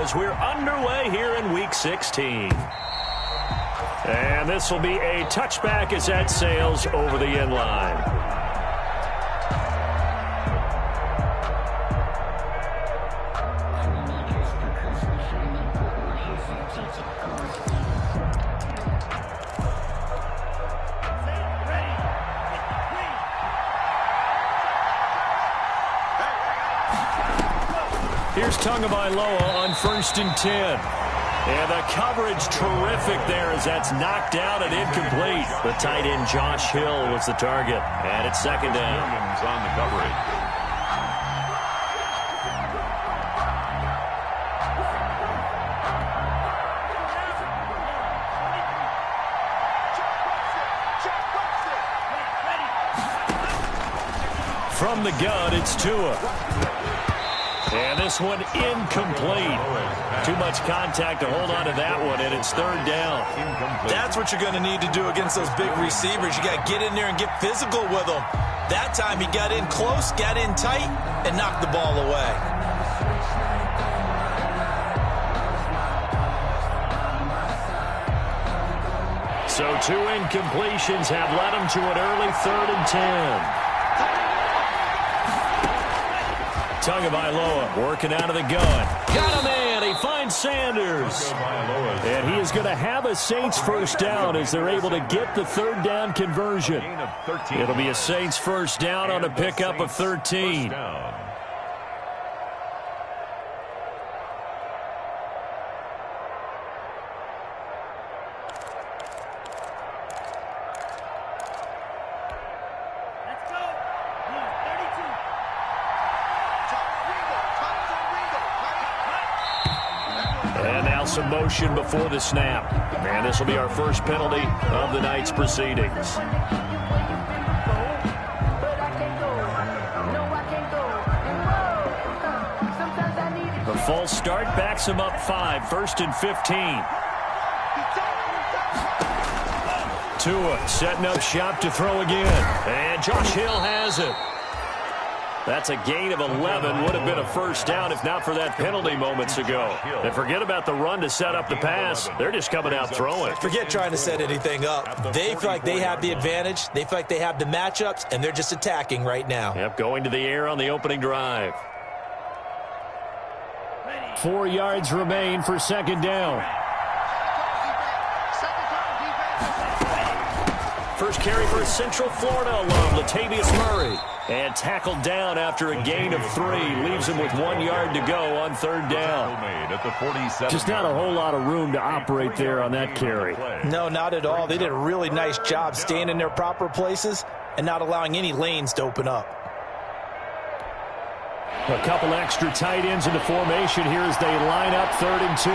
as we're underway here in Week 16. And this will be a touchback as that sails over the end line. Here's Tagovailoa on 1st and 10. And the coverage terrific there as that's knocked down and incomplete. The tight end Josh Hill was the target. And it's 2nd down. Williams on the coverage. From the gun, it's Tua. And this one incomplete. Too much contact to hold on to that one, and it's 3rd down. That's what you're going to need to do against those big receivers. You got to get in there and get physical with them. That time he got in close, got in tight, and knocked the ball away. So 2 incompletions have led him to an early 3rd and 10. Tagovailoa working out of the gun. Got him in. He finds Sanders. And he is going to have a Saints first down as they're able to get the 3rd down conversion. It'll be a Saints first down on a pickup of 13. Some motion before the snap. And this will be our first penalty of the night's proceedings. The false start backs him up 5. 1st and 15. Tua setting up shop to throw again. And Josh Hill has it. That's a gain of 11. Would have been a first down if not for that penalty moments ago. And forget about the run to set up the pass. They're just coming out throwing. Forget trying to set anything up. They feel like they have the advantage. They feel like they have the matchups, and they're just attacking right now. Yep, going to the air on the opening drive. 4 yards remain for 2nd down. First carry for Central Florida alum, Latavius Murray. And tackled down after a gain of 3. Leaves him with 1 yard to go on 3rd down. Just not a whole lot of room to operate there on that carry. No, not at all. They did a really nice job staying in their proper places and not allowing any lanes to open up. A couple extra tight ends into formation here as they line up 3rd and 2.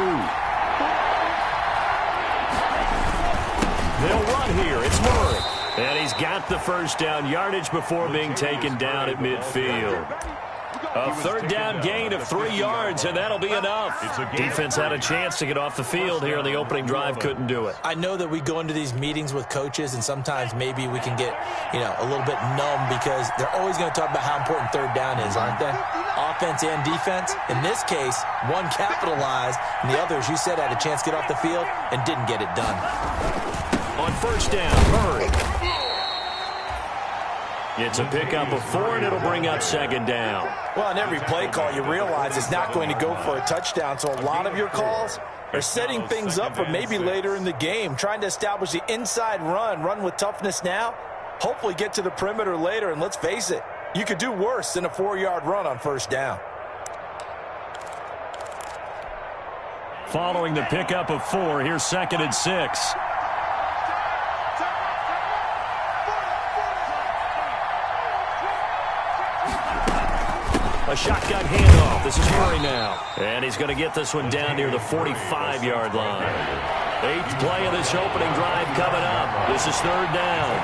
They'll run here. It's Murray. And he's got the first down yardage before being taken down at midfield. A 3rd down gain of 3 yards, and that'll be enough. Defense had a chance to get off the field here on the opening drive, couldn't do it. I know that we go into these meetings with coaches, and sometimes maybe we can get, a little bit numb because they're always going to talk about how important 3rd down is, aren't they? Offense and defense. In this case, one capitalized, and the other, as you said, had a chance to get off the field and didn't get it done. On first down, Murray. It's a pickup of 4, and it'll bring up 2nd down. Well, on every play call, you realize it's not going to go for a touchdown, so a lot of your calls are setting things up for maybe later in the game, trying to establish the inside run with toughness now, hopefully get to the perimeter later, and let's face it, you could do worse than a 4-yard run on first down. Following the pickup of 4, here's 2nd and 6. A shotgun handoff. This is Murray now. And he's going to get this one down near the 45-yard line. 8th play of this opening drive coming up. This is 3rd down.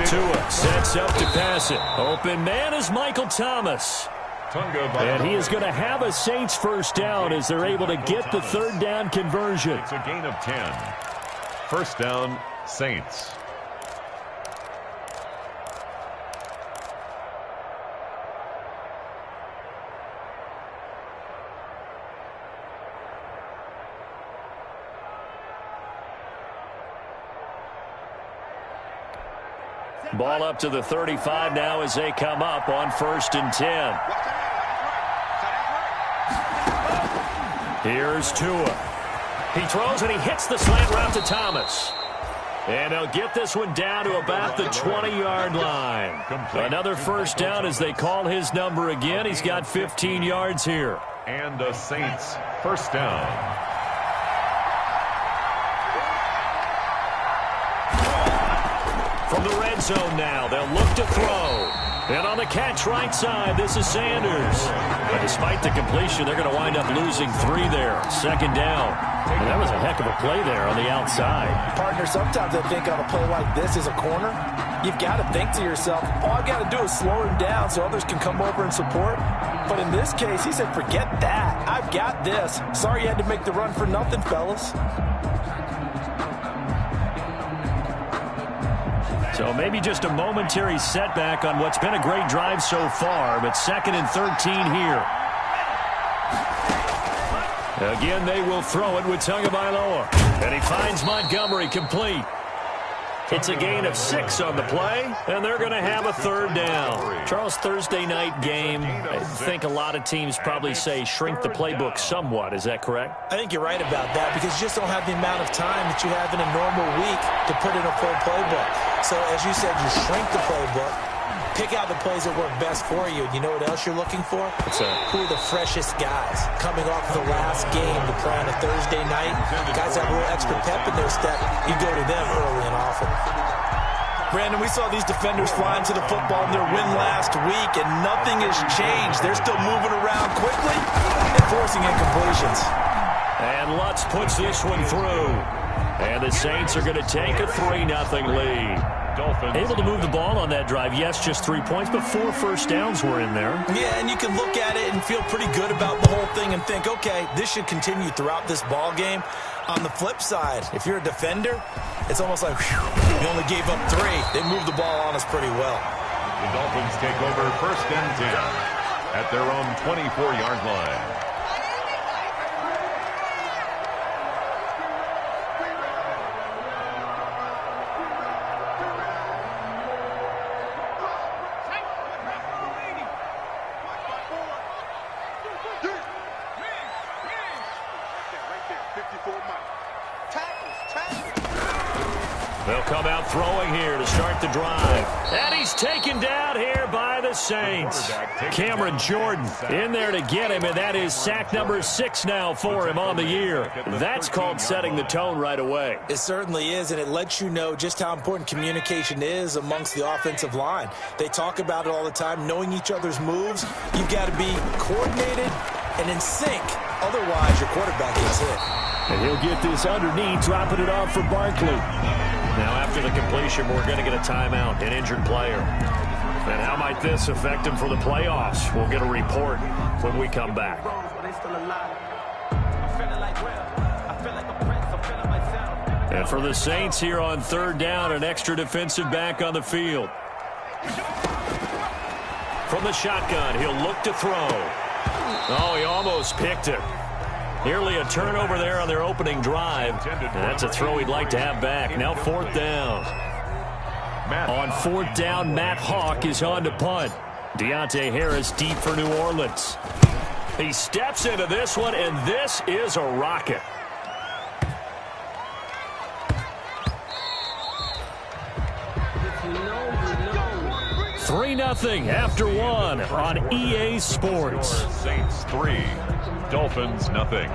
Tua sets up to pass it. Open man is Michael Thomas. And he is going to have a Saints first down as they're able to get the 3rd down conversion. It's a gain of 10. First down, Saints. Ball up to the 35 now as they come up on 1st and 10. Here's Tua. He throws and he hits the slant route to Thomas. And he'll get this one down to about the 20-yard line. Another first down as they call his number again. He's got 15 yards here. And the Saints first down. From the red zone now, they'll look to throw. And on the catch right side, this is Sanders. But despite the completion, they're going to wind up losing 3 there. 2nd down. And that was a heck of a play there on the outside. Partner, sometimes I think on a play like this as a corner, you've got to think to yourself, all I've got to do is slow him down so others can come over and support. But in this case, he said, forget that. I've got this. Sorry you had to make the run for nothing, fellas. So maybe just a momentary setback on what's been a great drive so far, but 2nd and 13 here. Again, they will throw it with Tagovailoa. And he finds Montgomery complete. It's a gain of 6 on the play, and they're going to have a 3rd down. Charles, Thursday night game, I think a lot of teams probably say shrink the playbook somewhat. Is that correct? I think you're right about that because you just don't have the amount of time that you have in a normal week to put in a full playbook. So, as you said, you shrink the playbook, pick out the plays that work best for you. You know what else you're looking for? Who are the freshest guys coming off the last game to play on a Thursday night? Guys have a little extra pep in their step. You go to them early and often. Brandon, we saw these defenders flying to the football in their win last week, and nothing has changed. They're still moving around quickly and forcing incompletions. And Lutz puts this one through. And the Saints are going to take a 3-0 lead. Dolphins. Able to move the ball on that drive. Yes, just 3 points, but 4 first downs were in there. Yeah, and you can look at it and feel pretty good about the whole thing and think, okay, this should continue throughout this ball game. On the flip side, if you're a defender, it's almost like, whew, you only gave up 3. They moved the ball on us pretty well. The Dolphins take over 1st and 10 at their own 24-yard line. They'll come out throwing here to start the drive. And he's taken down here by the Saints. Cameron Jordan in there to get him, and that is sack number 6 now for him on the year. That's called setting the tone right away. It certainly is, and it lets you know just how important communication is amongst the offensive line. They talk about it all the time, knowing each other's moves. You've got to be coordinated and in sync. Otherwise, your quarterback gets hit. And he'll get this underneath, dropping it off for Barkley. Now, after the completion, we're going to get a timeout, an injured player. And how might this affect him for the playoffs? We'll get a report when we come back. And for the Saints here on 3rd down, an extra defensive back on the field. From the shotgun, he'll look to throw. Oh, he almost picked it. Nearly a turnover there on their opening drive. And that's a throw he'd like to have back. Now 4th down. On 4th down, Matt Hawk is on to punt. Deontay Harris deep for New Orleans. He steps into this one, and this is a rocket. $3-0 after 1 on EA Sports. Saints 3, Dolphins nothing.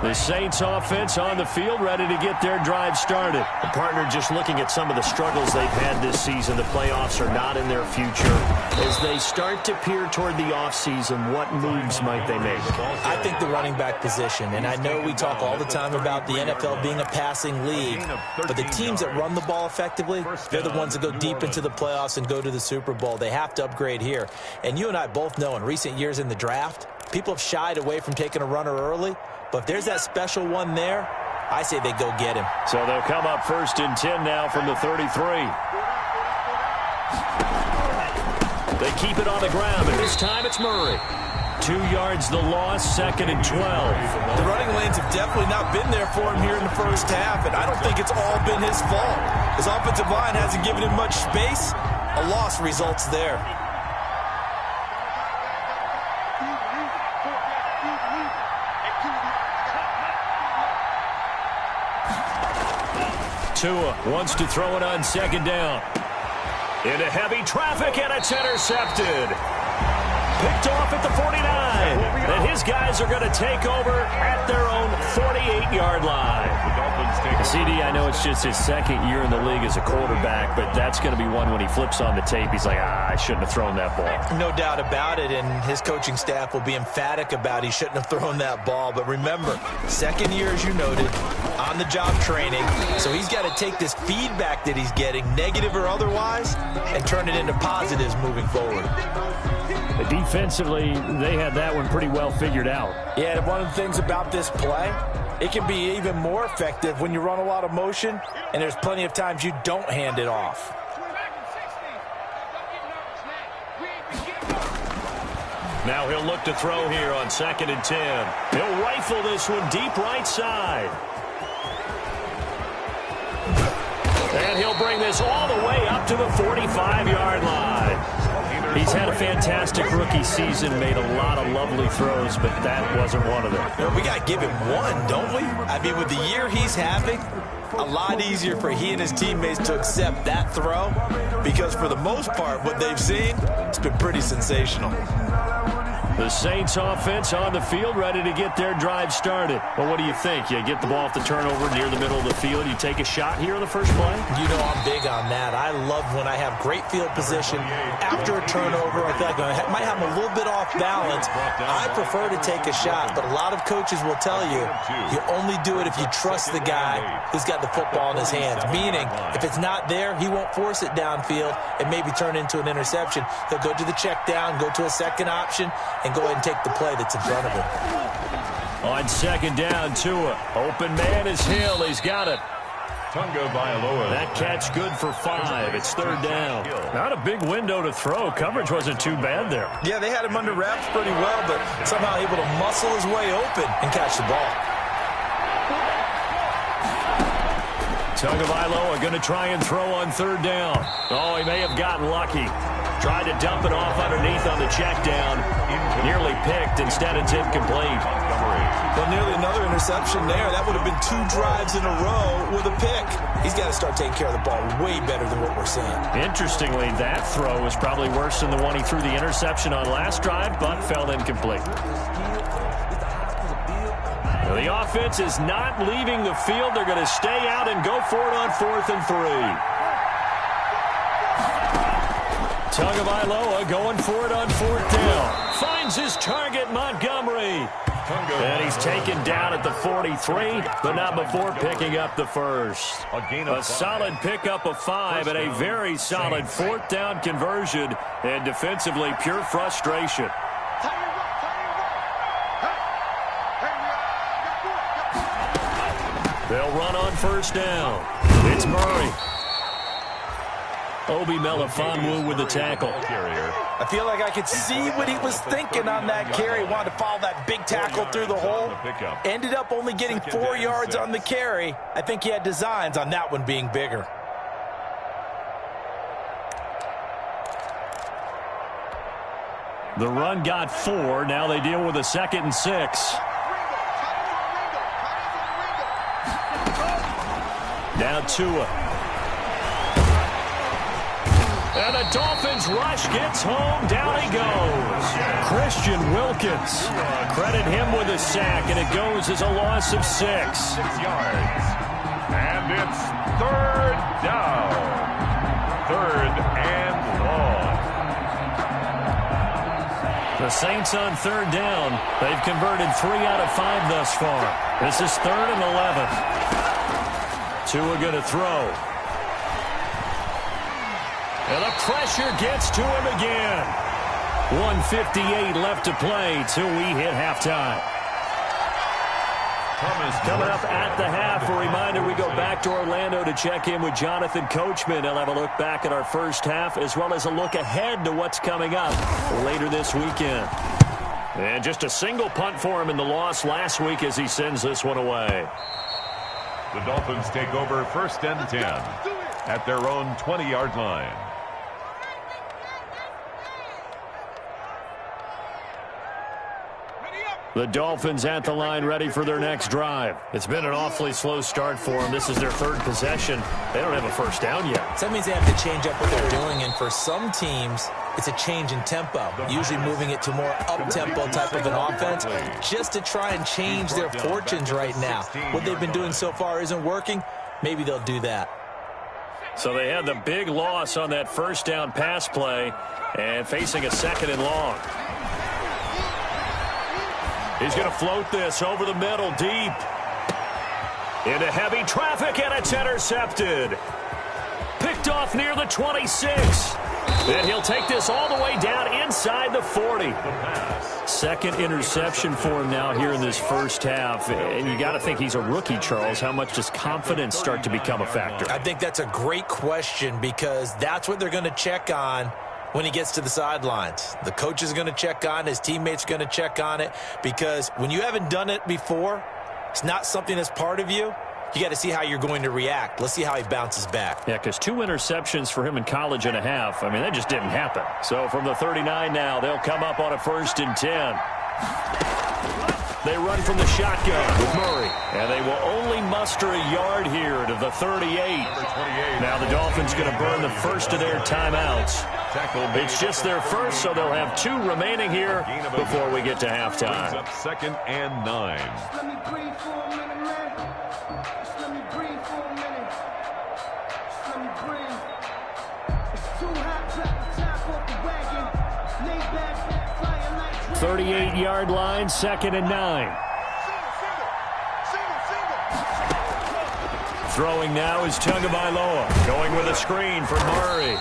The Saints offense on the field, ready to get their drive started. The partner, just looking at some of the struggles they've had this season, the playoffs are not in their future. As they start to peer toward the offseason, what moves might they make? I think the running back position, and I know we talk all the time about the NFL being a passing league, but the teams that run the ball effectively, they're the ones that go deep into the playoffs and go to the Super Bowl. They have to upgrade here. And you and I both know in recent years in the draft, people have shied away from taking a runner early. But if there's that special one there, I say they go get him. So they'll come up 1st and 10 now from the 33. They keep it on the ground, and this time it's Murray. 2 yards the loss, 2nd and 12. The running lanes have definitely not been there for him here in the first half, and I don't think it's all been his fault. His offensive line hasn't given him much space. A loss results there. Tua wants to throw it on 2nd down. Into heavy traffic, and it's intercepted. Picked off at the 49. And his guys are going to take over at their own 48-yard line. CD, I know it's just his 2nd year in the league as a quarterback, but that's going to be one when he flips on the tape. He's like, I shouldn't have thrown that ball. No doubt about it, and his coaching staff will be emphatic about he shouldn't have thrown that ball. But remember, 2nd year, as you noted, on-the-job training. So he's got to take this feedback that he's getting, negative or otherwise, and turn it into positives moving forward. Defensively, they had that one pretty well figured out. Yeah, and one of the things about this play, it can be even more effective when you run a lot of motion, and there's plenty of times you don't hand it off. Now he'll look to throw here on 2nd and 10. He'll rifle this one deep right side. And he'll bring this all the way up to the 45-yard line. He's had a fantastic rookie season, made a lot of lovely throws, but that wasn't one of them. You know, we got to give him one, don't we? I mean, with the year he's having, a lot easier for he and his teammates to accept that throw because for the most part, what they've seen, it's been pretty sensational. The Saints offense on the field, ready to get their drive started. Well, what do you think? You get the ball off the turnover near the middle of the field. You take a shot here on the first play? You know I'm big on that. I love when I have great field position. After a turnover, I feel like I might have a little bit off balance. I prefer to take a shot, but a lot of coaches will tell you, you only do it if you trust the guy who's got the football in his hands. Meaning, if it's not there, he won't force it downfield and maybe turn into an interception. He'll go to the check down, go to a second option, and go ahead and take the play that's in front of him. On 2nd down, Tua. Open man is Hill. He's got it. That catch good for 5. It's 3rd down. Not a big window to throw. Coverage wasn't too bad there. Yeah, they had him under wraps pretty well, but somehow able to muscle his way open and catch the ball. Tagovailoa going to try and throw on 3rd down. Oh, he may have gotten lucky. Tried to dump it off underneath on the check down. Nearly picked. Instead, it's incomplete. Well, nearly another interception there. That would have been 2 drives in a row with a pick. He's got to start taking care of the ball way better than what we're seeing. Interestingly, that throw was probably worse than the one he threw the interception on last drive, but fell incomplete. The offense is not leaving the field. They're going to stay out and go for it on 4th and 3. Tagovailoa going for it on 4th down. Finds his target, Montgomery. And he's taken down at the 43, but not before picking up the first. A solid pickup of 5 and a very solid 4th down conversion. And defensively, pure frustration. They'll run on 1st down. It's Murray. Obi Melifonwu with the tackle. I feel like I could see what he was thinking on that carry. Wanted to follow that big tackle through the hole. Ended up only getting 4 yards on the carry. I think he had designs on that one being bigger. The run got 4. Now they deal with a 2nd and 6. Now Tua. And the Dolphins rush gets home. Down he goes. Christian Wilkins. Credit him with a sack, and it goes as a loss of 6. 6 yards. And it's third down. Third and long. The Saints on third down. They've converted 3 out of 5 thus far. This is 3rd and 11. Tua going to throw. And the pressure gets to him again. 1:58 left to play till we hit halftime. Coming up at the half, a reminder we go back to Orlando to check in with Jonathan Coachman. He'll have a look back at our first half as well as a look ahead to what's coming up later this weekend. And just a single punt for him in the loss last week as he sends this one away. The Dolphins take over 1st and 10 at their own 20-yard line. The Dolphins at the line ready for their next drive. It's been an awfully slow start for them. This is their 3rd possession. They don't have a first down yet. So that means they have to change up what they're doing, and for some teams, it's a change in tempo, usually moving it to more up-tempo type of an offense just to try and change their fortunes right now. What they've been doing so far isn't working. Maybe they'll do that. So they had the big loss on that first down pass play and facing a 2nd and long. He's going to float this over the middle, deep. Into heavy traffic, and it's intercepted. Picked off near the 26. And he'll take this all the way down inside the 40. 2nd interception for him now here in this first half. And you got to think he's a rookie, Charles. How much does confidence start to become a factor? I think that's a great question because that's what they're going to check on when he gets to the sidelines. The coach is going to check on, his teammates are going to check on it, because when you haven't done it before, it's not something that's part of you. You got to see how you're going to react. Let's see how he bounces back. Yeah, because 2 interceptions for him in college and a half. I mean, that just didn't happen. So from the 39 now, they'll come up on a 1st and 10. They run from the shotgun with Murray. And they will only muster a yard here to the 38. Now the Dolphins going to burn the first of their timeouts. It's just their first, so they'll have 2 remaining here before we get to halftime. Up 2nd and 9. Let me breathe for a minute, man. Just let me breathe for a minute. Just let me breathe. It's too hot, drop the top off the wagon. Lay back, flying like 38-yard line, 2nd and 9. Throwing now is Tagovailoa. Going with a screen for Murray.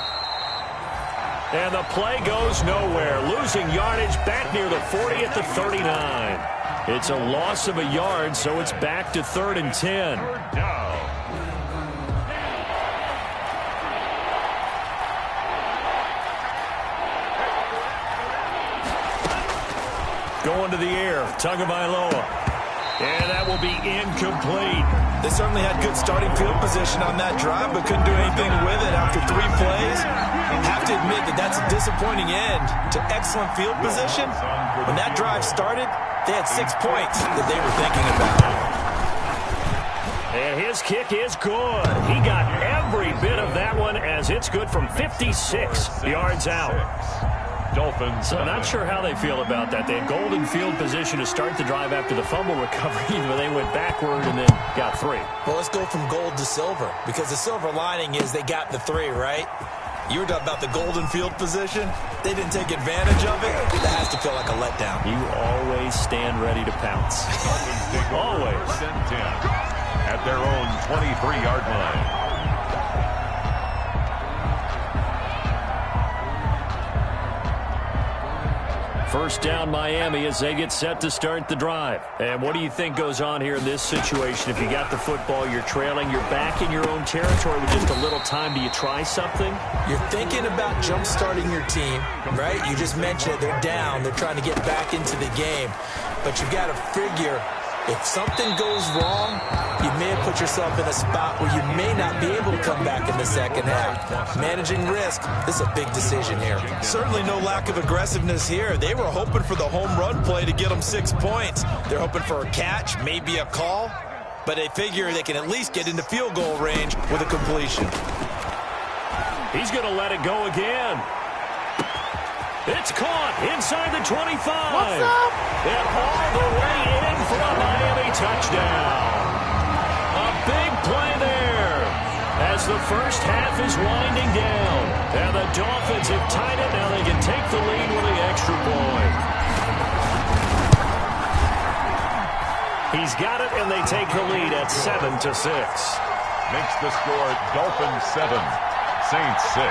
And the play goes nowhere. Losing yardage back near the 40 at the 39. It's a loss of a yard, so it's back to 3rd and 10. Going to the air, Tagovailoa. And that will be incomplete. They certainly had good starting field position on that drive, but couldn't do anything with it after 3 plays. Have to admit that that's a disappointing end to excellent field position. When that drive started, they had 6 points that they were thinking about. And his kick is good. He got every bit of that one as it's good from 56 yards out. Dolphins. So not sure how they feel about that. They had golden field position to start the drive after the fumble recovery, but they went backward and then got 3. Well, let's go from gold to silver, because the silver lining is they got the 3, right? You were talking about the golden field position. They didn't take advantage of it. That has to feel like a letdown. You always stand ready to pounce. Always. At their own 23-yard line. First down Miami as they get set to start the drive. And what do you think goes on here in this situation? If you got the football, you're trailing, you're back in your own territory with just a little time. Do you try something? You're thinking about jump-starting your team, right? You just mentioned it. They're down. They're trying to get back into the game. But you've got to figure if something goes wrong, you may have put yourself in a spot where you may not be able to come back in the second half. Managing risk, this is a big decision here. Certainly no lack of aggressiveness here. They were hoping for the home run play to get them 6 points. They're hoping for a catch, maybe a call, but they figure they can at least get into field goal range with a completion. He's going to let it go again. It's caught inside the 25. What's up? And all the way in for a Miami touchdown. A big play there as the first half is winding down. And the Dolphins have tied it. Now they can take the lead with the extra point. He's got it, and they take the lead at 7-6. Makes the score Dolphins 7, Saints 6.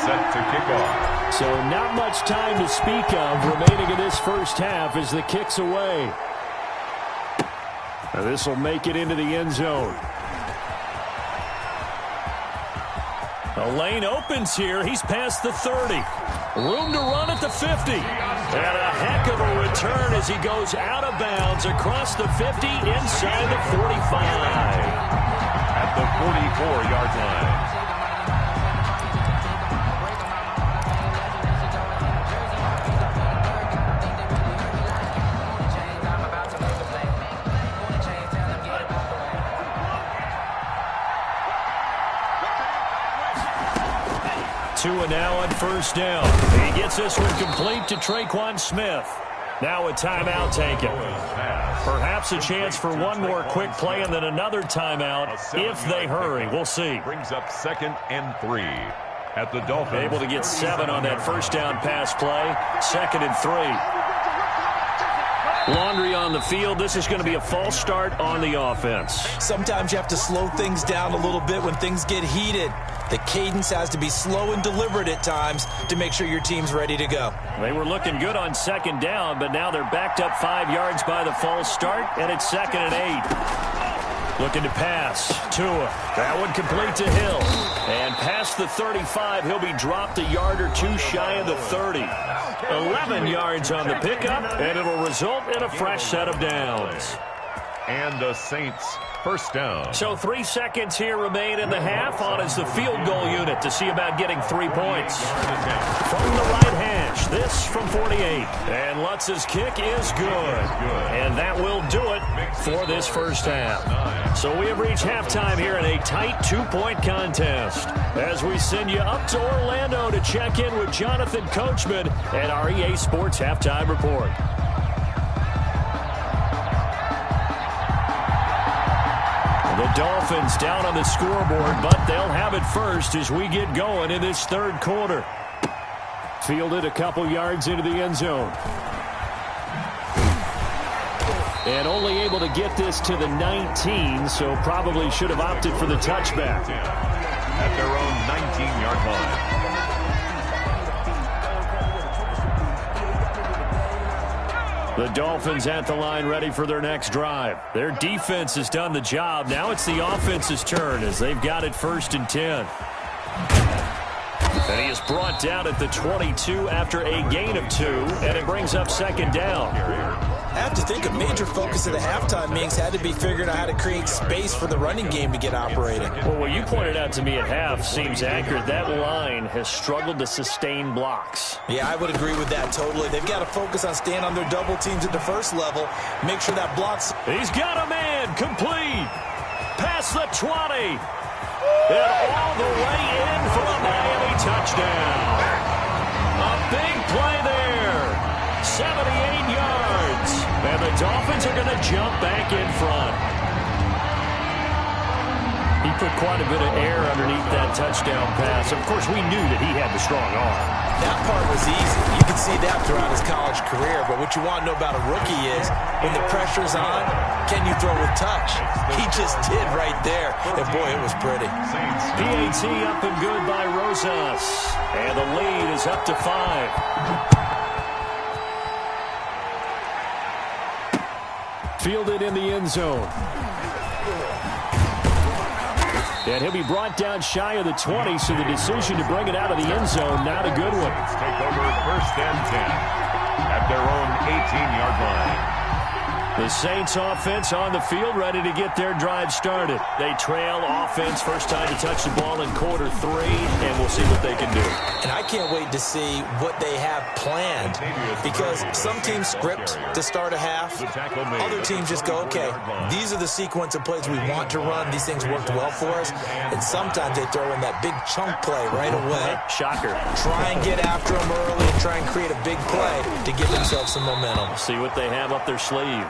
Set to kick off. So not much time to speak of remaining in this first half as the kick's away. Now this will make it into the end zone. A lane opens here. He's past the 30. Room to run at the 50. And a heck of a return as he goes out of bounds across the 50 inside the 45. At the 44-yard line. Tua now on first down. He gets this one complete to Traquan Smith. Now a timeout taken. Perhaps a chance for one more quick play and then another timeout if they hurry. We'll see. Brings up 2nd and 3 at the Dolphins. Able to get 7 on that first down pass play. 2nd and 3. Laundry on the field. This is going to be a false start on the offense. Sometimes you have to slow things down a little bit when things get heated. The cadence has to be slow and deliberate at times to make sure your team's ready to go. They were looking good on 2nd down, but now they're backed up 5 yards by the false start, and it's 2nd and 8. Looking to pass. Tua. That one complete to Hill. And past the 35, he'll be dropped a yard or two shy of the 30. 11 yards on the pickup, and it'll result in a fresh set of downs. And the Saints first down. So 3 seconds here remain in the half on as the field goal unit to see about getting 3 points. From the right hash, this from 48. And Lutz's kick is good. And that will do it for this first half. So we have reached halftime here in a tight 2-point contest. As we send you up to Orlando to check in with Jonathan Coachman at our EA Sports Halftime Report. The Dolphins down on the scoreboard, but they'll have it first as we get going in this third quarter. Fielded a couple yards into the end zone. And only able to get this to the 19, so probably should have opted for the touchback. At their own 19-yard line. The Dolphins at the line ready for their next drive. Their defense has done the job. Now it's the offense's turn as they've got it 1st and 10. And he is brought down at the 22 after a gain of 2, and it brings up 2nd down. I have to think a major focus of the halftime meetings had to be figuring out how to create space for the running game to get operating. Well, what you pointed out to me at half seems accurate. That line has struggled to sustain blocks. Yeah, I would agree with that totally. They've got to focus on staying on their double teams at the first level. Make sure that blocks. He's got a man complete. Past the 20. And all the way in for a Miami touchdown. A big play there. 78 yards. And the Dolphins are going to jump back in front. He put quite a bit of air underneath that touchdown pass. Of course, we knew that he had the strong arm. That part was easy. You can see that throughout his college career. But what you want to know about a rookie is when the pressure's on, can you throw with touch? He just did right there. And, boy, it was pretty. PAT up and good by Rosas. And the lead is up to 5. Fielded in the end zone. And he'll be brought down shy of the 20, so the decision to bring it out of the end zone, not a good one. Take over 1st and 10 at their own 18-yard line. The Saints offense on the field, ready to get their drive started. They trail offense, first time to touch the ball in quarter 3, and we'll see what they can do. And I can't wait to see what they have planned, because some teams script to start a half. Other teams just go, okay, these are the sequence of plays we want to run. These things worked well for us. And sometimes they throw in that big chunk play right away. Shocker. Try and get after them early and try and create a big play to give themselves some momentum. See what they have up their sleeve.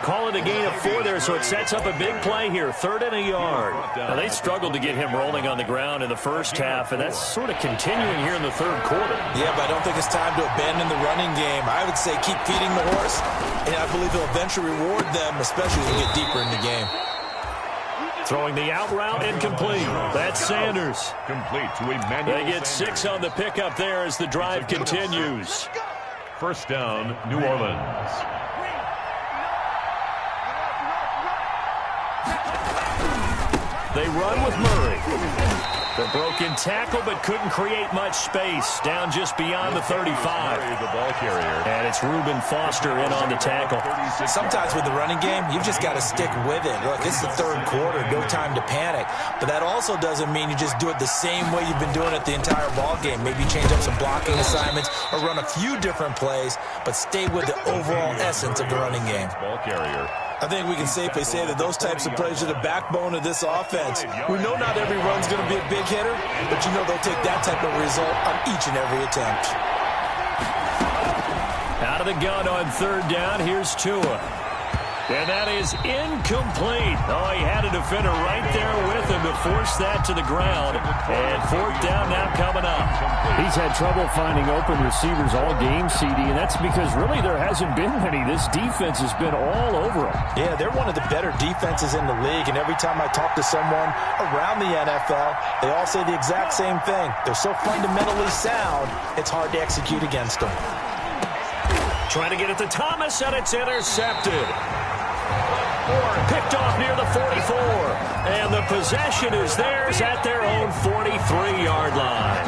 Call it a gain of 4 there, so it sets up a big play here. 3rd and a yard. Now, they struggled to get him rolling on the ground in the first half, and that's sort of continuing here in the 3rd quarter. Yeah, but I don't think it's time to abandon the running game. I would say keep feeding the horse, and I believe he'll eventually reward them, especially as we get deeper in the game. Throwing the out route incomplete. That's Sanders. Complete to Emmanuel. They get 6 on the pickup there as the drive continues. First down, New Orleans. They run with Murray. The broken tackle, but couldn't create much space. Down just beyond the 35. The ball carrier. And it's Reuben Foster in on the tackle. Sometimes with the running game, you've just got to stick with it. Look, it's the 3rd quarter. No time to panic. But that also doesn't mean you just do it the same way you've been doing it the entire ball game. Maybe change up some blocking assignments or run a few different plays, but stay with the overall essence of the running game. Ball carrier. I think we can safely say that those types of plays are the backbone of this offense. We know not every run's going to be a big hitter, but you know they'll take that type of result on each and every attempt. Out of the gun on 3rd down, here's Tua. And that is incomplete. Oh, he had a defender right there with him to force that to the ground. And 4th down now coming up. He's had trouble finding open receivers all game, CD, and that's because really there hasn't been many. This defense has been all over him. Yeah, they're one of the better defenses in the league, and every time I talk to someone around the NFL, they all say the exact same thing. They're so fundamentally sound, it's hard to execute against them. Trying to get it to Thomas, and it's intercepted. Picked off near the 44. And the possession is theirs at their own 43-yard line.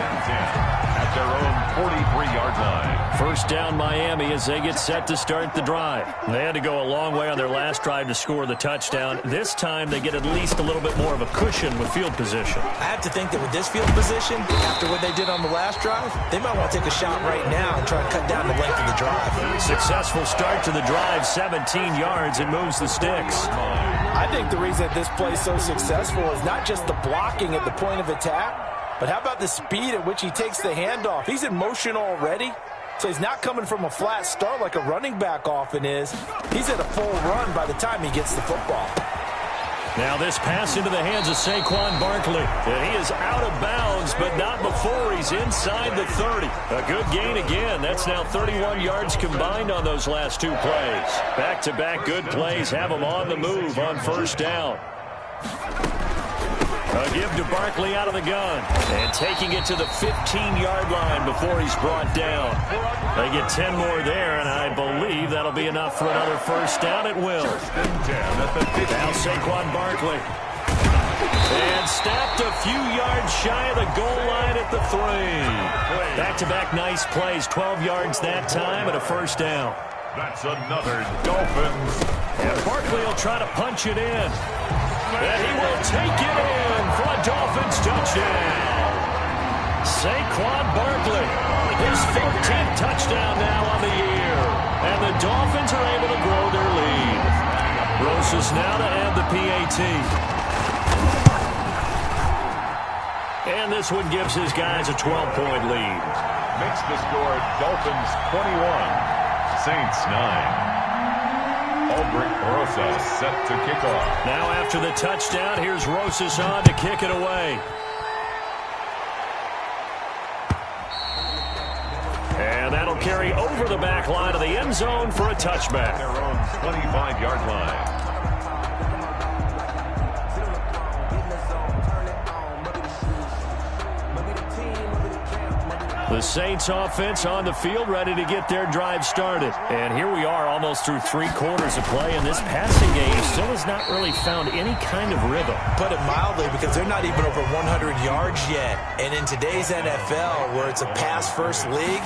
At their own 43-yard line. First down Miami as they get set to start the drive. They had to go a long way on their last drive to score the touchdown. This time they get at least a little bit more of a cushion with field position. I have to think that with this field position, after what they did on the last drive, they might want to take a shot right now and try and cut down the length of the drive. Successful start to the drive, 17 yards, and moves the sticks. I think the reason that this play is so successful is not just the blocking at the point of attack, but how about the speed at which he takes the handoff? He's in motion already, so he's not coming from a flat start like a running back often is. He's at a full run by the time he gets the football. Now this pass into the hands of Saquon Barkley. And he is out of bounds, but not before he's inside the 30. A good gain again. That's now 31 yards combined on those last 2 plays. Back-to-back good plays have him on the move on 1st down. A give to Barkley out of the gun. And taking it to the 15-yard line before he's brought down. They get 10 more there, and I believe that'll be enough for another 1st down. It will. Now Saquon Barkley. And snapped a few yards shy of the goal line at the 3. Back-to-back nice plays. 12 yards that time and a 1st down. That's another Dolphins. And Barkley will try to punch it in. And he will take it in for a Dolphins touchdown. Saquon Barkley, his 14th touchdown now on the year. And the Dolphins are able to grow their lead. Rosas now to add the PAT. And this one gives his guys a 12-point lead. Makes the score Dolphins 21, Saints 9. Albrecht Rosas set to kick off. Now after the touchdown, here's Rosas on to kick it away. And that'll carry over the back line of the end zone for a touchback. Their own 25-yard line. The Saints offense on the field ready to get their drive started. And here we are almost through 3 quarters of play, and this passing game still has not really found any kind of rhythm. Put it mildly, because they're not even over 100 yards yet. And in today's NFL, where it's a pass-first league,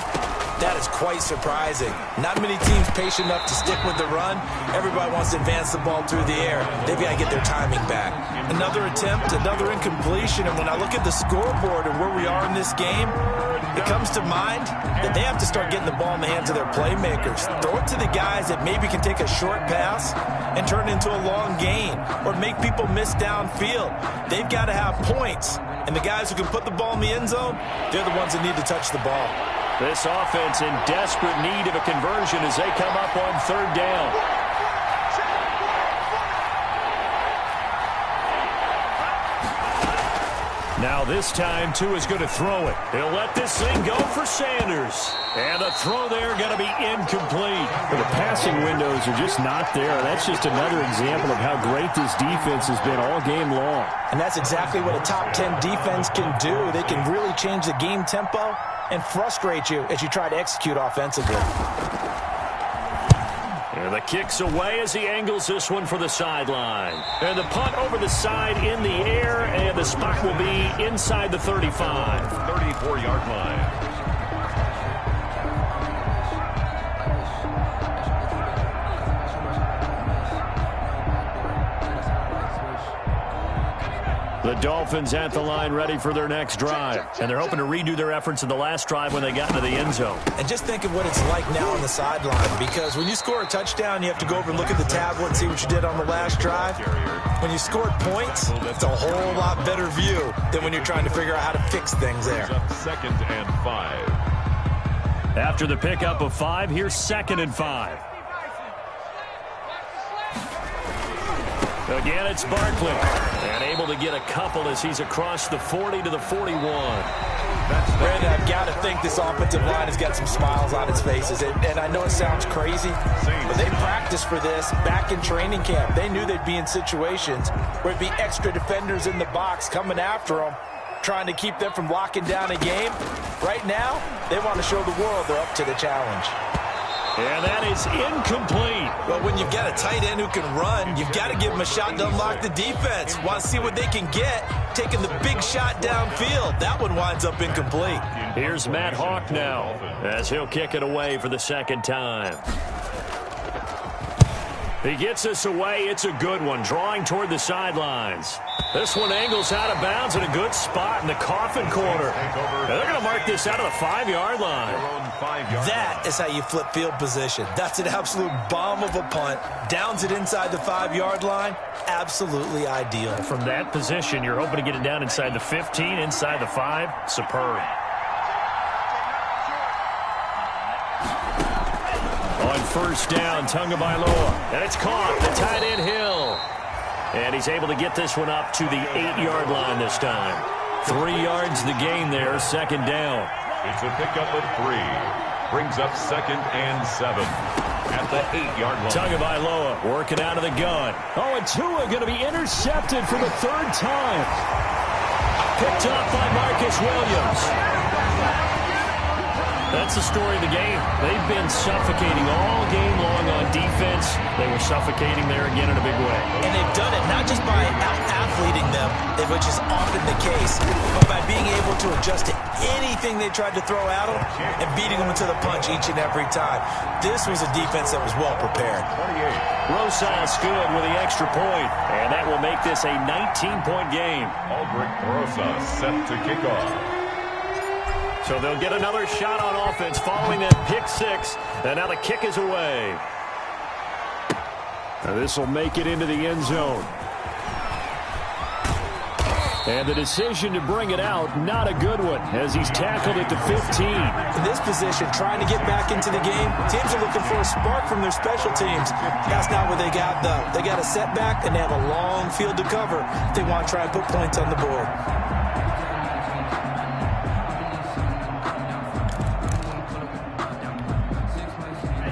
That is quite surprising. Not many teams patient enough to stick with the run. Everybody wants to advance the ball through the air. They've got to get their timing back. Another attempt, another incompletion, and when I look at the scoreboard and where we are in this game, it comes to mind that they have to start getting the ball in the hands of their playmakers. Throw it to the guys that maybe can take a short pass and turn it into a long gain or make people miss downfield. They've got to have points, and the guys who can put the ball in the end zone, they're the ones that need to touch the ball. This offense in desperate need of a conversion as they come up on third down. Now this time, Tua's going to throw it. He'll let this thing go for Sanders. And the throw there going to be incomplete. The passing windows are just not there. That's just another example of how great this defense has been all game long. And that's exactly what a top 10 defense can do. They can really change the game tempo and frustrate you as you try to execute offensively. And the kick's away as he angles this one for the sideline. And the punt over the side in the air, and the spot will be inside the 35. 34-yard line. The Dolphins at the line ready for their next drive. And they're hoping to redo their efforts in the last drive when they got into the end zone. And just think of what it's like now on the sideline, because when you score a touchdown, you have to go over and look at the tablet and see what you did on the last drive. When you scored points, it's a whole lot better view than when you're trying to figure out how to fix things there. Second and 5. After the pickup of 5, here's 2nd and 5. Again, it's Barkley. And able to get a couple as he's across the 40 to the 41. Brandon, I've got to think this offensive line has got some smiles on its faces. And I know it sounds crazy, but they practiced for this back in training camp. They knew they'd be in situations where it'd be extra defenders in the box coming after them, trying to keep them from locking down a game. Right now, they want to show the world they're up to the challenge. And that is incomplete. Well, when you've got a tight end who can run, you've got to give him a shot to unlock the defense. Want to see what they can get, taking the big shot downfield. That one winds up incomplete. Here's Matt Hawk now as he'll kick it away for the second time. He gets this away. It's a good one, drawing toward the sidelines. This one angles out of bounds in a good spot in the coffin corner. And they're going to mark this out of the 5-yard line. That is how you flip field position. That's an absolute bomb of a punt. Downs it inside the 5-yard line. Absolutely ideal. From that position, you're hoping to get it down inside the 15, inside the 5. Superb. On first down, Tagovailoa. And it's caught. The tight end Hill. And he's able to get this one up to the 8-yard line this time. 3 yards the gain there, second down. It's a pickup of 3. Brings up 2nd and 7 at the 8-yard line. Tagovailoa working out of the gun. Oh, and Tua going to be intercepted for the 3rd time. Picked up by Marcus Williams. That's the story of the game. They've been suffocating all game long on defense. They were suffocating there again in a big way. And they've done it not just by out-athleting them, which is often the case, but by being able to adjust to anything they tried to throw at them and beating them into the punch each and every time. This was a defense that was well prepared. 28. Rosas good with the extra point, and that will make this a 19-point game. Rosas set to kick off. So they'll get another shot on offense following that pick 6. And now the kick is away. This will make it into the end zone. And the decision to bring it out, not a good one, as he's tackled at the 15. In this position, trying to get back into the game, teams are looking for a spark from their special teams. That's not what they got, though. They got a setback, and they have a long field to cover if they want to try and put points on the board.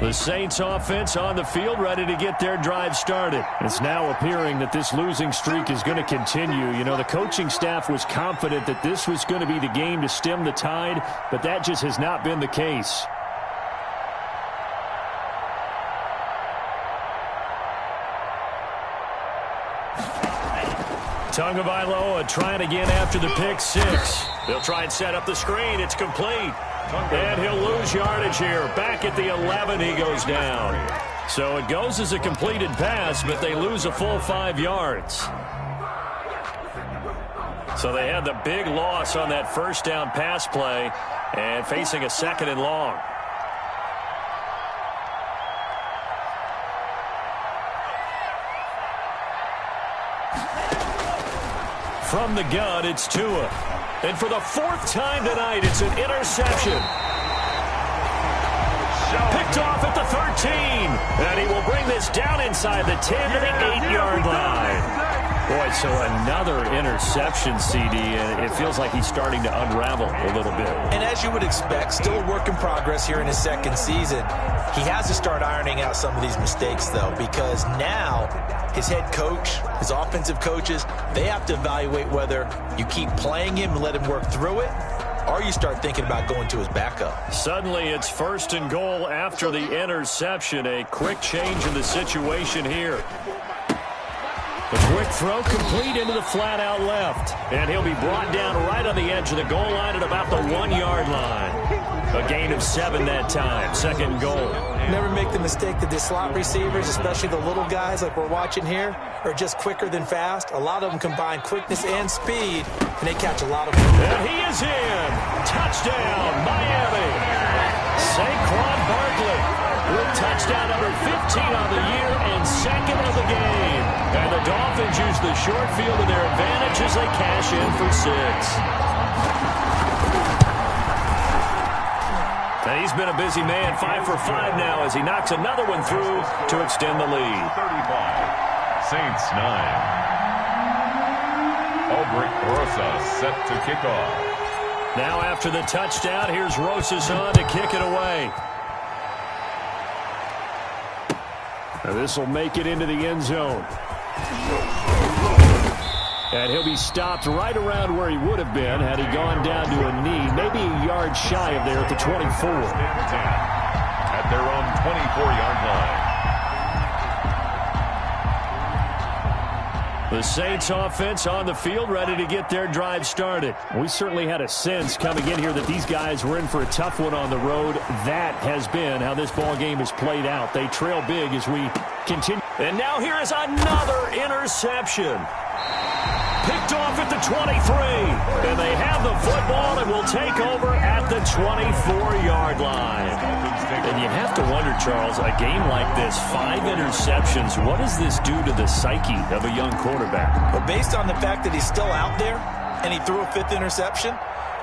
The Saints offense on the field, ready to get their drive started. It's now appearing that this losing streak is going to continue. You know, the coaching staff was confident that this was going to be the game to stem the tide, but that just has not been the case. Tagovailoa trying again after the pick 6. They'll try and set up the screen. It's complete. And he'll lose yardage here. Back at the 11, he goes down. So it goes as a completed pass, but they lose a full 5 yards. So they had the big loss on that first down pass play and facing a 2nd and long. From the gun, it's Tua. And for the 4th time tonight, it's an interception. Picked off at the 13. And he will bring this down inside the 10 to the 8-yard line. Boy, so another interception, CD, and it feels like he's starting to unravel a little bit. And as you would expect, still a work in progress here in his 2nd season. He has to start ironing out some of these mistakes, though, because now his head coach, his offensive coaches, they have to evaluate whether you keep playing him and let him work through it, or you start thinking about going to his backup. Suddenly, it's 1st and goal after the interception. A quick change in the situation here. The quick throw complete into the flat out left. And he'll be brought down right on the edge of the goal line at about the 1-yard line. A gain of 7 that time. 2nd and goal. Never make the mistake that the slot receivers, especially the little guys like we're watching here, are just quicker than fast. A lot of them combine quickness and speed, and they catch a lot of them. And he is in. Touchdown, Miami. Saquon Barkley with touchdown number 15 on the year and 2nd of the game. And the Dolphins use the short field to their advantage as they cash in for 6. And he's been a busy man, 5 for 5 now as he knocks another one through to extend the lead. 35, Saints 9. Abarry513's set to kick off. Now after the touchdown, here's Rosas on to kick it away. This will make it into the end zone. And he'll be stopped right around where he would have been had he gone down to a knee, maybe a yard shy of there at the 24. At their own 24-yard line. The Saints offense on the field, ready to get their drive started. We certainly had a sense coming in here that these guys were in for a tough one on the road. That has been how this ball game has played out. They trail big as we continue. And now here is another interception. Picked off at the 23. And they have the football and will take over at the 24-yard line. And you have to wonder, Charles, a game like this, 5 interceptions, what does this do to the psyche of a young quarterback? But based on the fact that he's still out there and he threw a 5th interception,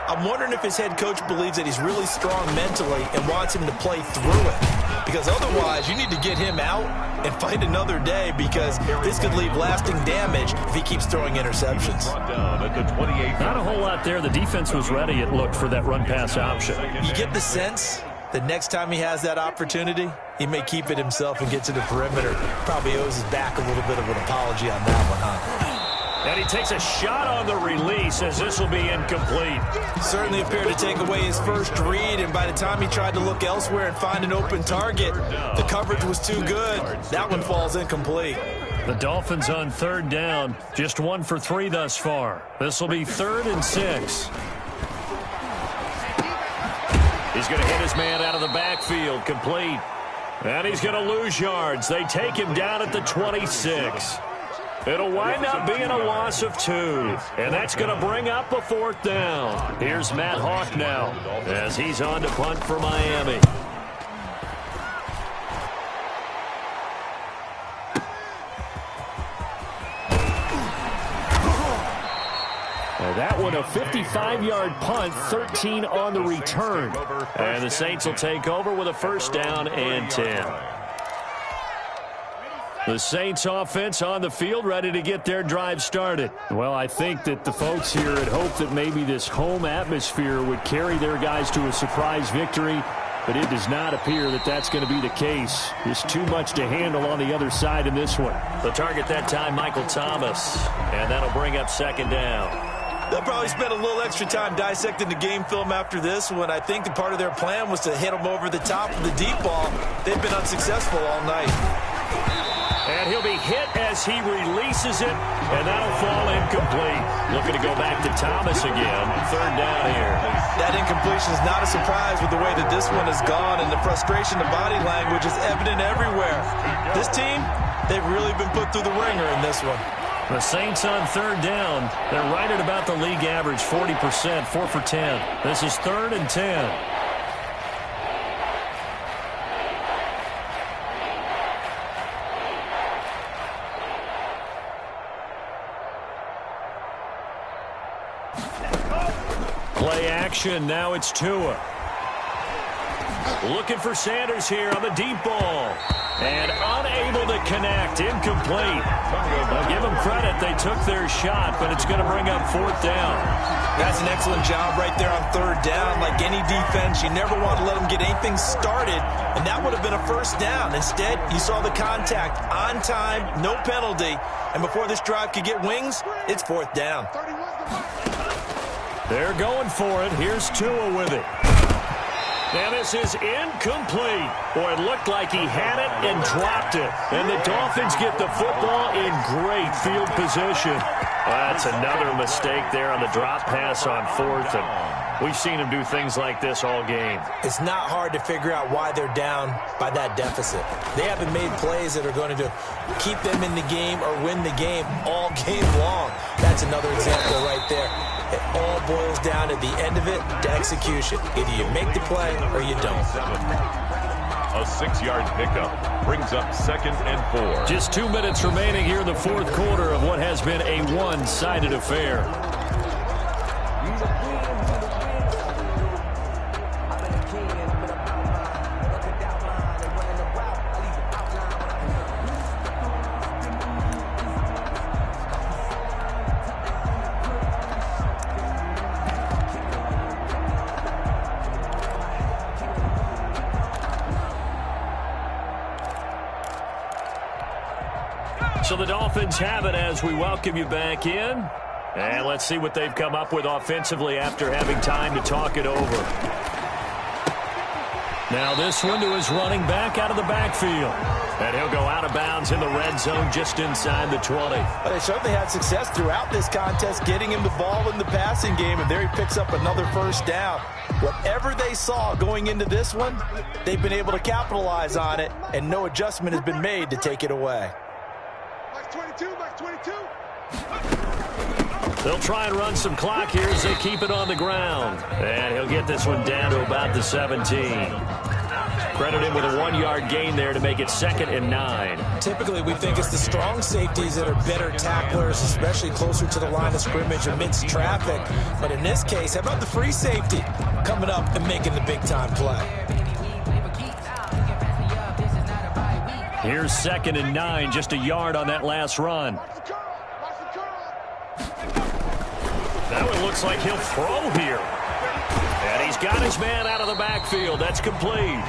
I'm wondering if his head coach believes that he's really strong mentally and wants him to play through it. Because otherwise, you need to get him out and find another day, because this could leave lasting damage if he keeps throwing interceptions. Not a whole lot there. The defense was ready, it looked, for that run-pass option. You get the sense that next time he has that opportunity, he may keep it himself and get to the perimeter. Probably owes his back a little bit of an apology on that one, huh? And he takes a shot on the release as this will be incomplete. Certainly appeared to take away his first read, and by the time he tried to look elsewhere and find an open target, the coverage was too good. That one falls incomplete. The Dolphins on 3rd down, just 1 for 3 thus far. This will be 3rd and 6. He's going to hit his man out of the backfield, complete. And he's going to lose yards. They take him down at the 26. It'll wind up being a loss of 2. And that's going to bring up a 4th down. Here's Matt Hawk now as he's on to punt for Miami. That one a 55-yard punt, 13 on the return. And the Saints will take over with a 1st down and 10. The Saints offense on the field, ready to get their drive started. Well, I think that the folks here had hoped that maybe this home atmosphere would carry their guys to a surprise victory, but it does not appear that that's going to be the case. There's too much to handle on the other side in this one. The target that time, Michael Thomas, and that'll bring up 2nd down. They'll probably spend a little extra time dissecting the game film after this one. I think that part of their plan was to hit them over the top of the deep ball. They've been unsuccessful all night. And he'll be hit as he releases it, and that'll fall incomplete. Looking to go back to Thomas again. Third down here. That incompletion is not a surprise with the way that this one has gone, and the frustration, the body language is evident everywhere. This team, they've really been put through the ringer in this one. The Saints on third down. They're right at about the league average, 40%, 4 for 10. This is 3rd and 10. Play action. Now it's Tua. Looking for Sanders here on the deep ball. And unable to connect. Incomplete. I'll give them credit. They took their shot, but it's going to bring up 4th down. That's an excellent job right there on 3rd down. Like any defense, you never want to let them get anything started, and that would have been a 1st down. Instead, you saw the contact on time, no penalty, and before this drive could get wings, it's 4th down. They're going for it. Here's Tua with it. And this is incomplete. Boy, it looked like he had it and dropped it. And the Dolphins get the football in great field position. That's another mistake there on the drop pass on 4th. And we've seen him do things like this all game. It's not hard to figure out why they're down by that deficit. They haven't made plays that are going to keep them in the game or win the game all game long. That's another example right there. It all boils down at the end of it to execution. Either you make the play or you don't. A 6-yard pickup brings up 2nd and 4. Just 2 minutes remaining here in the 4th quarter of what has been a one-sided affair. So the Dolphins have it as we welcome you back in. And let's see what they've come up with offensively after having time to talk it over. Now this one to his running back out of the backfield. And he'll go out of bounds in the red zone just inside the 20. Well, they certainly had success throughout this contest getting him the ball in the passing game, and there he picks up another 1st down. Whatever they saw going into this one, they've been able to capitalize on it, and no adjustment has been made to take it away. Max 22, Max 22. They'll try and run some clock here as they keep it on the ground. And he'll get this one down to about the 17. Credit him with a 1-yard gain there to make it 2nd and 9. Typically, we think it's the strong safeties that are better tacklers, especially closer to the line of scrimmage amidst traffic. But in this case, how about the free safety coming up and making the big-time play? Here's 2nd and 9, just a yard on that last run. That one looks like he'll throw here. And he's got his man out of the backfield. That's complete.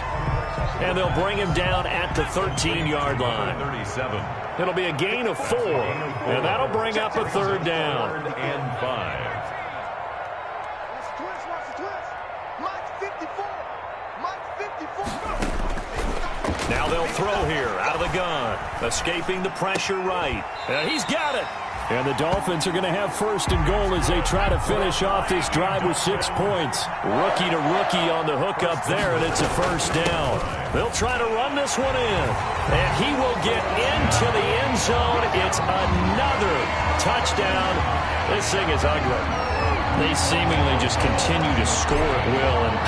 And they'll bring him down at the 13-yard line. 37. It'll be a gain of 4, and that'll bring up a 3rd down. 3rd and 5. Now they'll throw here out of the gun. Escaping the pressure right. And he's got it. And the Dolphins are going to have 1st and goal as they try to finish off this drive with 6 points. Rookie to rookie on the hook up there, and it's a 1st down. They'll try to run this one in. And he will get into the end zone. It's another touchdown. This thing is ugly. They seemingly just continue to score at will. And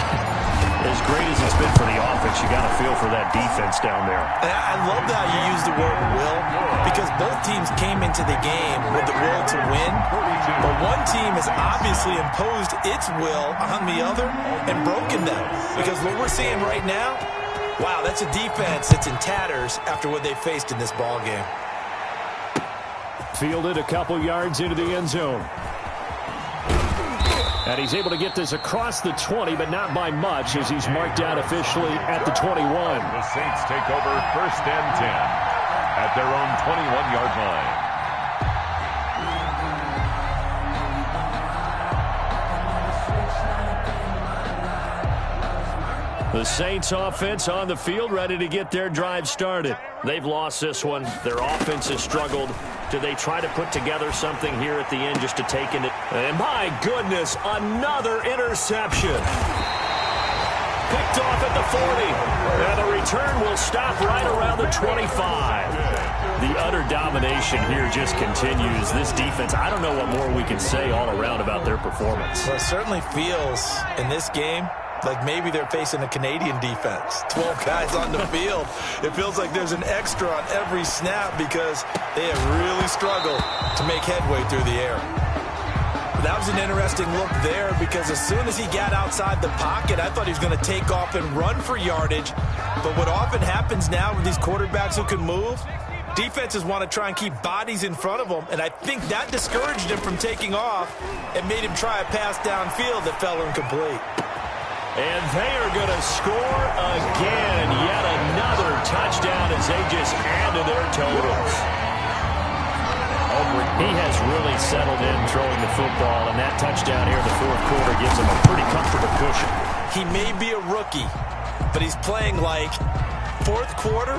as great as it's been for the offense, you got to feel for that defense down there. And I love that you use the word will, because both teams came into the game with the will to win, but one team has obviously imposed its will on the other and broken them. Because what we're seeing right now, wow, that's a defense that's in tatters after what they faced in this ball game. Fielded a couple yards into the end zone. And he's able to get this across the 20, but not by much, as he's marked out officially at the 21. The Saints take over 1st and 10 at their own 21-yard line. The Saints offense on the field, ready to get their drive started. They've lost this one. Their offense has struggled. Do they try to put together something here at the end just to take it? And my goodness, another interception. Picked off at the 40. And the return will stop right around the 25. The utter domination here just continues. This defense, I don't know what more we can say all around about their performance. Well, it certainly feels in this game like maybe they're facing a Canadian defense. 12 guys on the field. It feels like there's an extra on every snap because they have really struggled to make headway through the air. That was an interesting look there because as soon as he got outside the pocket, I thought he was going to take off and run for yardage. But what often happens now with these quarterbacks who can move, defenses want to try and keep bodies in front of them, and I think that discouraged him from taking off and made him try a pass downfield that fell incomplete. And they are going to score again. Yet another touchdown as they just add to their totals. He has really settled in throwing the football, and that touchdown here in the fourth quarter gives him a pretty comfortable cushion. He may be a rookie, but he's playing like fourth quarter,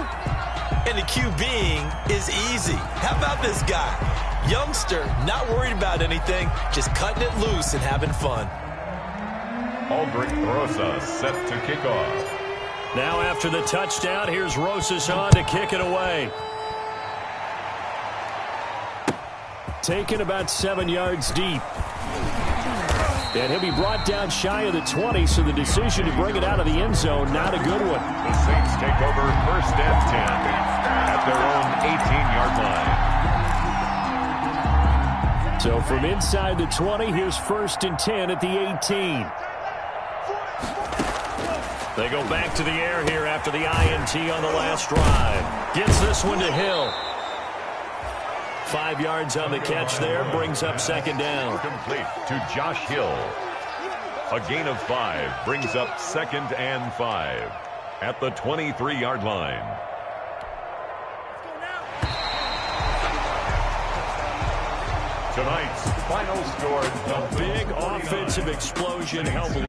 and the QBing is easy. How about this guy? Youngster, not worried about anything, just cutting it loose and having fun. Abarry513's set to kick off. Now after the touchdown, here's Rosas on to kick it away. Taken about 7 yards deep. And he'll be brought down shy of the 20, so the decision to bring it out of the end zone, not a good one. The Saints take over 1st and 10 at their own 18-yard line. So from inside the 20, here's 1st and 10 at the 18. They go back to the air here after the INT on the last drive. Gets this one to Hill. 5 yards on the catch there, brings up 2nd down. Complete to Josh Hill. A gain of 5 brings up 2nd and 5 at the 23-yard line. Tonight's final score. A big offensive explosion helped